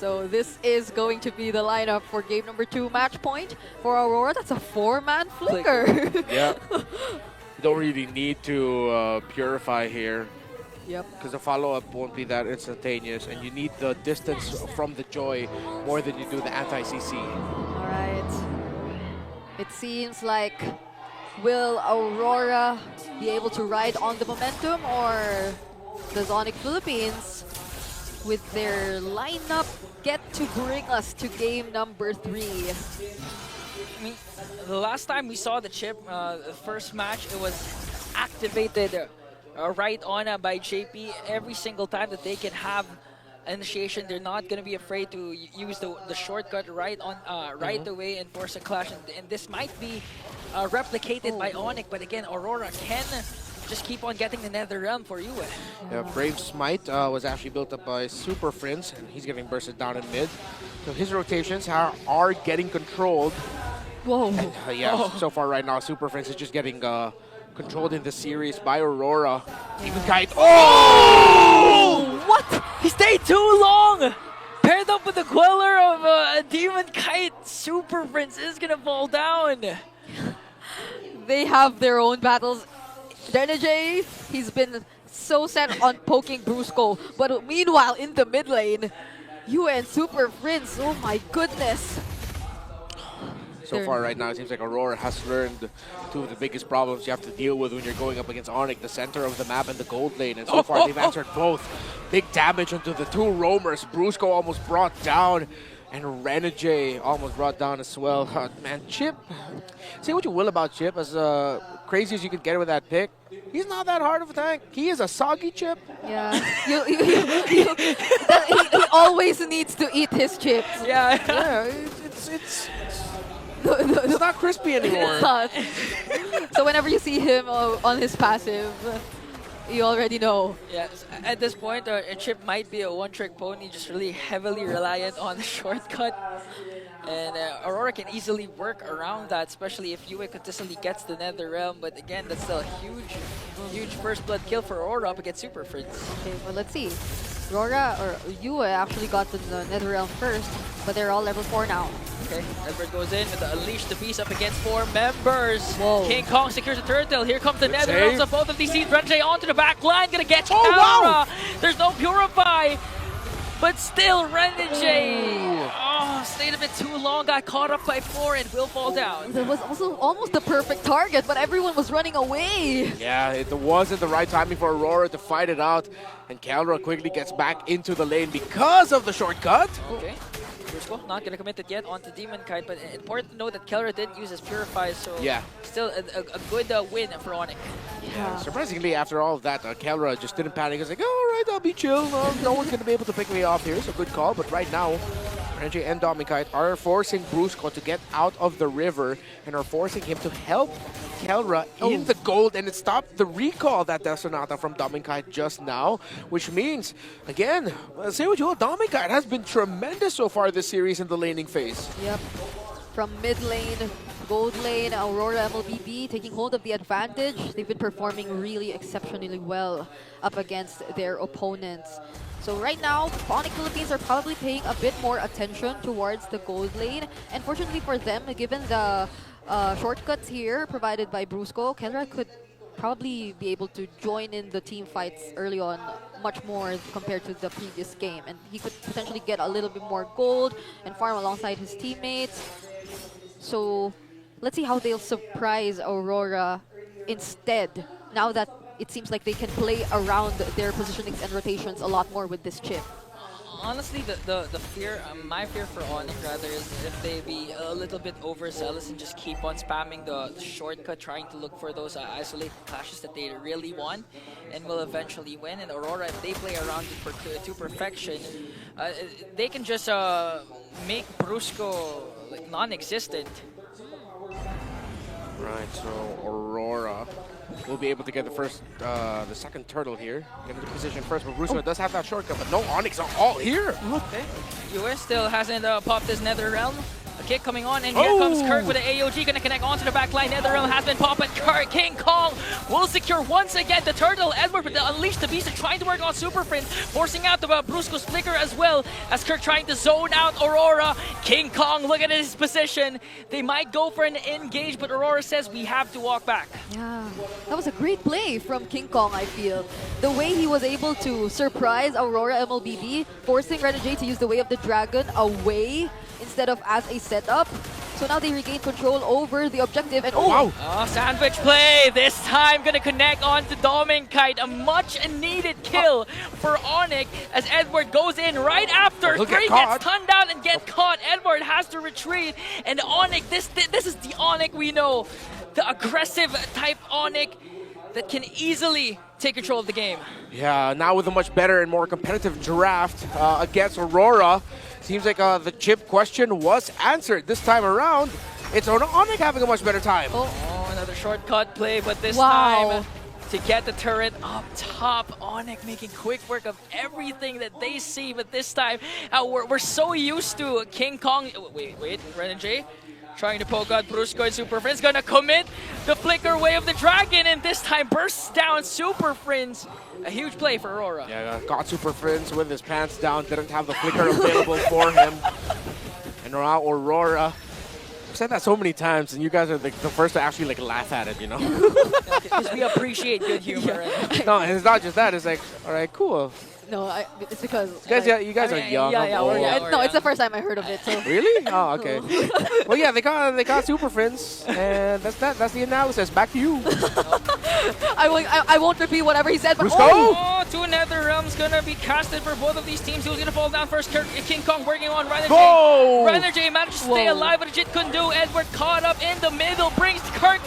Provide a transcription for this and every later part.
So this is going to be the lineup for game number 2 match point for Aurora. That's a 4-man flicker. Yeah. You don't really need to purify here. Yep. Because the follow-up won't be that instantaneous, and you need the distance from the Joy more than you do the anti-CC. All right. It seems like, will Aurora be able to ride on the momentum, or does Onic Philippines, with their lineup, get to bring us to game number 3? I mean, the last time we saw the chip, the first match, it was activated right on by JP. Every single time that they can have initiation, they're not going to be afraid to use the shortcut right away and force a clash. And this might be replicated by Onic, but again, Aurora can just keep on getting the Nether Realm for you. Yeah, Brave Smite was actually built up by Super Prince, and he's getting bursted down in mid. So his rotations are getting controlled. Whoa. And, so far right now, Super Prince is just getting controlled in the series by Aurora. Demon Kite. Oh! What? He stayed too long! Paired up with the Queller of a Demon Kite, Super Prince is gonna fall down. They have their own battles. Renegade, he's been so set on poking Brusco, but meanwhile in the mid lane, you and Super Prince, oh my goodness. So far right now, it seems like Aurora has learned two of the biggest problems you have to deal with when you're going up against Onic, the center of the map and the gold lane. And so far, they've answered both. Big damage onto the two roamers. Brusco almost brought down, and Renegade almost brought down as well. Man, Chip, say what you will about Chip, as crazy as you could get with that pick, he's not that hard of a tank. He is a soggy Chip. Yeah, he always needs to eat his chips. Yeah, it's not crispy anymore. It's not. So whenever you see him on his passive, you already know. Yes, at this point, Chip might be a one-trick pony, just really heavily reliant on the shortcut. And Aurora can easily work around that, especially if Yue consistently gets the Nether Realm. But again, that's still a huge first blood kill for Aurora up against Super Prince. Okay, well, let's see. Aurora or Yue actually got the Nether Realm first, but they're all level 4 now. Okay, Edward goes in with the Unleash the Beast up against 4 members. Whoa. King Kong secures the turtle. Here comes the Good Nether save. Realms of both of these teams. Renjay onto the back line, gonna get Oh, wow. There's no Purify, but still Renjay. Oh, stayed a bit too long, got caught up by 4 and will fall down. That was also almost the perfect target, but everyone was running away. Yeah, it wasn't the right timing for Aurora to fight it out. And Kelra quickly gets back into the lane because of the shortcut. Okay. Brusco not gonna commit it yet onto Demon Kite, but important to note that Kelra did use his Purify, so Yeah. still a good win for Onic. Yeah. Surprisingly, after all of that, Kelra just didn't panic. He's like, all right, I'll be chill. No one's going to be able to pick me off here. So good call. But right now, Renjay and Domikite are forcing Brusco to get out of the river and are forcing him to help Kelra in the gold, and it stopped the recall that Sonata from Domikite just now, which means, again, say what you will, Domikite has been tremendous so far this series in the laning phase. Yep. From mid lane, gold lane, Aurora MLBB taking hold of the advantage. They've been performing really exceptionally well up against their opponents. So right now, Onic Philippines are probably paying a bit more attention towards the gold lane. And fortunately for them, given the shortcuts here provided by Brusco, Kelra could probably be able to join in the team fights early on much more compared to the previous game. And he could potentially get a little bit more gold and farm alongside his teammates. So let's see how they'll surprise Aurora instead, now that it seems like they can play around their positionings and rotations a lot more with this chip. Honestly, the fear, my fear for Onic rather, is if they be a little bit overzealous and just keep on spamming the shortcut, trying to look for those isolated clashes that they really want, and will eventually win. And Aurora, if they play around it to perfection, they can just make Brusco like non-existent. Right, so Aurora will be able to get the second turtle here. Get into position first, but Brusco does have that shortcut, but no Onyx are all here. Okay. US still hasn't popped his Nether Realm. A kick coming on, and here comes Kirk with an AOG, gonna connect onto the back line. NetherRealm has been popped, but King Kong will secure once again the turtle. Edward with the Unleash the Beast trying to work on Super Prince, forcing out the Brusco's flicker as well as Kirk trying to zone out Aurora. King Kong, look at his position. They might go for an engage, but Aurora says we have to walk back. Yeah, that was a great play from King Kong, I feel. The way he was able to surprise Aurora MLBB, forcing Renegade to use the Way of the Dragon away instead of as a setup. So now they regain control over the objective, and Wow. Oh, sandwich play. This time gonna connect on to Kite. A much needed kill for Onic as Edward goes in right after. He'll get 3 caught. gets tunned down and get caught. Edward has to retreat, and Onic, this is the Onic we know. The aggressive type Onic that can easily take control of the game. Yeah, now with a much better and more competitive draft against Aurora, seems like the chip question was answered this time around. It's Onic having a much better time. Oh, another shortcut play, but this Wow. time to get the turret up top. Onic making quick work of everything that they see, but this time we're so used to King Kong. Wait, Renegade trying to poke out Brusco, and Super Friends gonna commit the flicker Way of the Dragon, and this time bursts down Super Friends. A huge play for Aurora. Yeah, got Super Friends with his pants down, didn't have the flicker available for him. And now Aurora. I've said that so many times, and you guys are the first to actually laugh at it, you know? Because we appreciate good humor. No, and it's not just that, it's like, all right, cool. no, it's because You guys are young. yeah, I'm we're old. young. no, it's the first time I heard of it. So Really? Oh, okay. Well, yeah, they got Super Friends, and that's that. That's the analysis. Back to you. I won't repeat whatever he said, but Brusco! Oh, two NetherRealms gonna be casted for both of these teams. Who's gonna fall down first? King Kong working on Renegade. Go! Renegade managed to stay Whoa. alive, but Legit couldn't do. Edward caught up in the middle, brings Kirk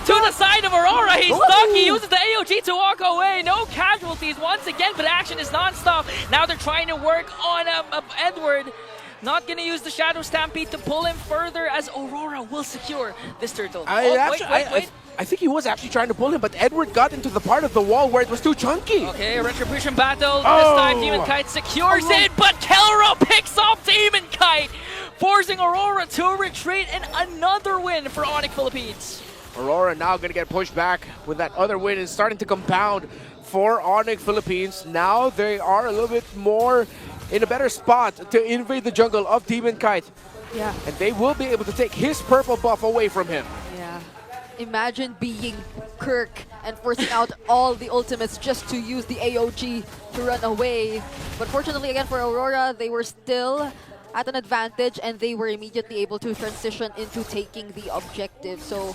to the side of Aurora. He's stuck. He uses the AOG to walk away. No casualties once again, but action is non-stop. Now they're trying to work on Edward. Not gonna use the Shadow Stampede to pull him further, as Aurora will secure this turtle. I think he was actually trying to pull him, but Edward got into the part of the wall where it was too chunky. Okay, a Retribution battle. This Oh. time Demon Kite secures it, but Kelra picks off Demon Kite, forcing Aurora to retreat, and another win for Onic Philippines. Aurora now going to get pushed back with that other win and starting to compound for Onic Philippines. Now they are a little bit more in a better spot to invade the jungle of Demon Kite. yeah, And they will be able to take his purple buff away from him. yeah. Imagine being Kirk and forcing out all the ultimates just to use the AOG to run away. But fortunately, again, for Aurora, they were still at an advantage, and they were immediately able to transition into taking the objective. So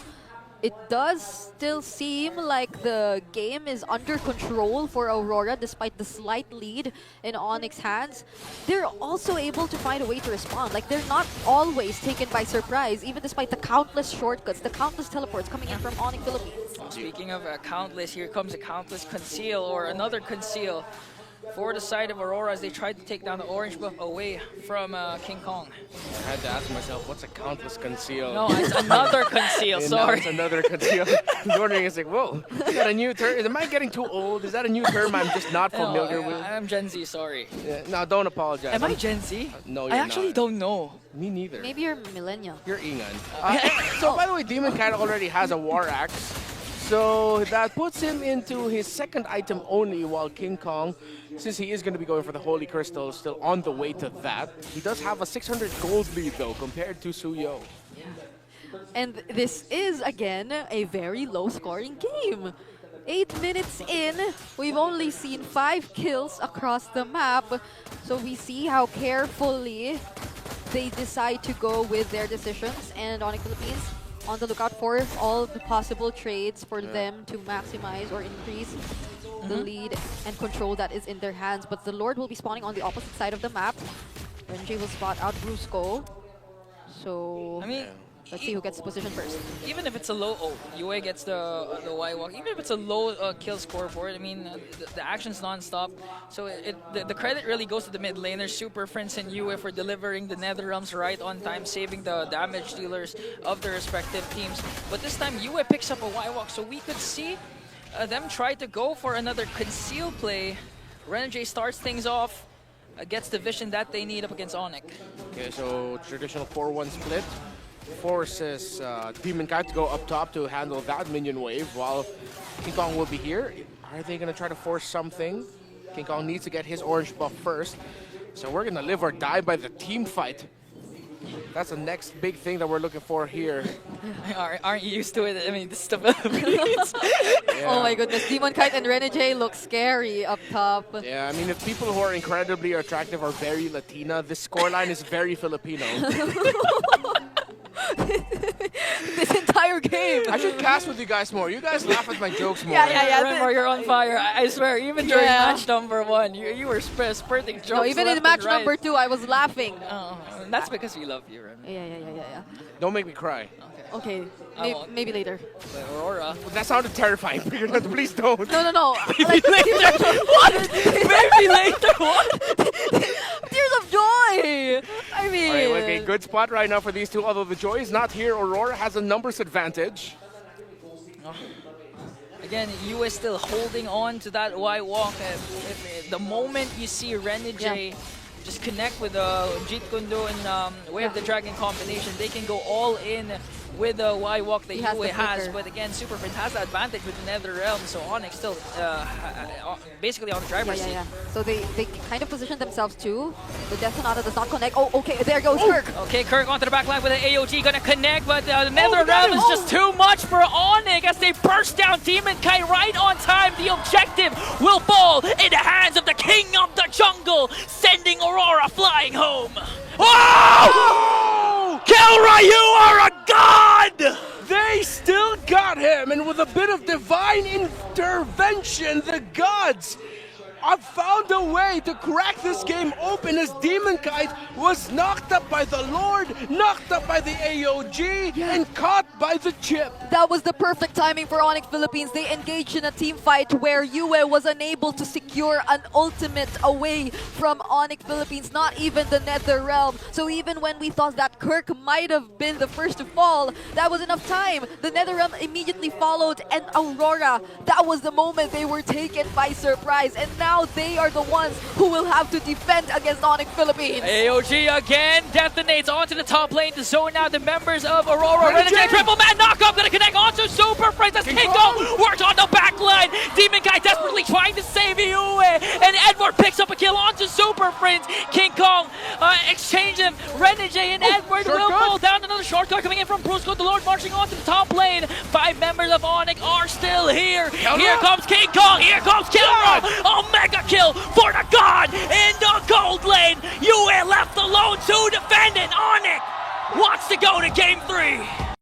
it does still seem like the game is under control for Aurora despite the slight lead in Onyx's hands. They're also able to find a way to respond. Like, they're not always taken by surprise, even despite the countless shortcuts, the countless teleports coming in from Onyx Philippines. Speaking of countless, here comes a countless conceal, or another conceal for the side of Aurora as they tried to take down the orange buff away from King Kong. I had to ask myself, what's a countless conceal? No, it's another conceal, And now sorry. it's another conceal. I was wondering, it's like, whoa, is that a new term? Am I getting too old? Is that a new term I'm just not familiar with? I'm Gen Z, sorry. Yeah, no, don't apologize. Am I Gen Z? No, I you're actually not. don't know. Me neither. Maybe you're millennial. You're Ingan. So, by the way, Demon Kite already has a War Axe. So that puts him into his second item only, while King Kong, since he is going to be going for the Holy Crystal, still on the way to that. He does have a 600 gold lead, though, compared to Suyo. And this is, again, a very low-scoring game. 8 minutes in, we've only seen 5 kills across the map. So we see how carefully they decide to go with their decisions. And Onic Philippines on the lookout for all the possible trades for them to maximize or increase the lead and control that is in their hands. But the Lord will be spawning on the opposite side of the map. Renji will spot out Brusco. So I mean, let's see who gets the position first. even if it's a low, Yue gets the Y walk. Even if it's a low kill score for it, I mean, the action's non-stop. So the credit really goes to the mid laners, Super Prince and Yue, for delivering the NetherRealms right on time, saving the damage dealers of their respective teams. But this time, Yue picks up a Y walk, so we could see them try to go for another conceal play. Renegade starts things off. gets the vision that they need up against Onic. Okay, so traditional 4-1 split forces Demon Kite to go up top to handle that minion wave while King Kong will be here. Are they going to try to force something? King Kong needs to get his orange buff first. So we're going to live or die by the team fight. That's the next big thing that we're looking for here. Aren't you used to it? I mean, this is the Philippines. Oh my goodness, Demon Kite and Renegade look scary up top. Yeah, I mean, if people who are incredibly attractive are very Latina, this scoreline is very Filipino. This entire game. I should cast with you guys more. You guys laugh at my jokes more. Yeah. Remember, you're on fire. I swear, even during Yeah. match number 1, you were spurting jokes. No, even in left match and right. number 2, I was laughing. Oh, that's because we love you, Remy. Yeah. Don't make me cry. Okay, I won't. maybe later. But Aurora. That sounded terrifying. Please don't. No. Maybe later. What? Maybe later. What? Tears of joy. I mean, All right, okay, good spot right now for these two. Although the Joy is not here, Aurora has a numbers advantage. Again, you is still holding on to that Y walk. The moment you see Renegade just connect with Jeet Kundo and Way of the Dragon combination, they can go all in with the Y walk that He has Yue the has. flicker. But again, Super Prince has the advantage with the Nether Realm, so Onic still basically on the driver's seat. yeah. So they kind of position themselves too. The Death Sonata does not connect. Oh, okay, there goes Kirk. Okay, Kirk onto the back line with an AOG, gonna connect, but the Nether Realm is just too much for Onic as they burst down Demon Kite right on time. The objective will fall in the hands of the King of the Jungle, sending Aurora flying home. Oh! Kelra, you are a god! They still got him, and with a bit of divine intervention, the gods have found a way to crack this game open as Demon Kite was knocked up by the Lord, knocked up by the AOG, and caught by the chip. That was the perfect timing for Onic Philippines. They engaged in a team fight where Yue was unable to secure an ultimate away from Onic Philippines, not even the Nether Realm. So even when we thought that Kirk might have been the first to fall, that was enough time. The Nether Realm immediately followed, and Aurora, that was the moment they were taken by surprise. And now they are the ones who will have to defend against Onic Philippines. AOG again detonates onto the top lane to zone out the members of Aurora. Renegade triple man knockup, gonna connect onto Super Prince as King Kong works on the back line. Demon Guy desperately trying to save Yue, and Edward picks up a kill onto Super Prince. King Kong exchange him. Renegade and Edward will pull down another shortcut coming in from Brusco. The Lord marching onto the top lane. 5 members of Onic are still here. Here comes King Kong. Here comes Kelra. A mega kill for the god in the gold lane. Yue left alone to defend it. Onic wants to go to game 3.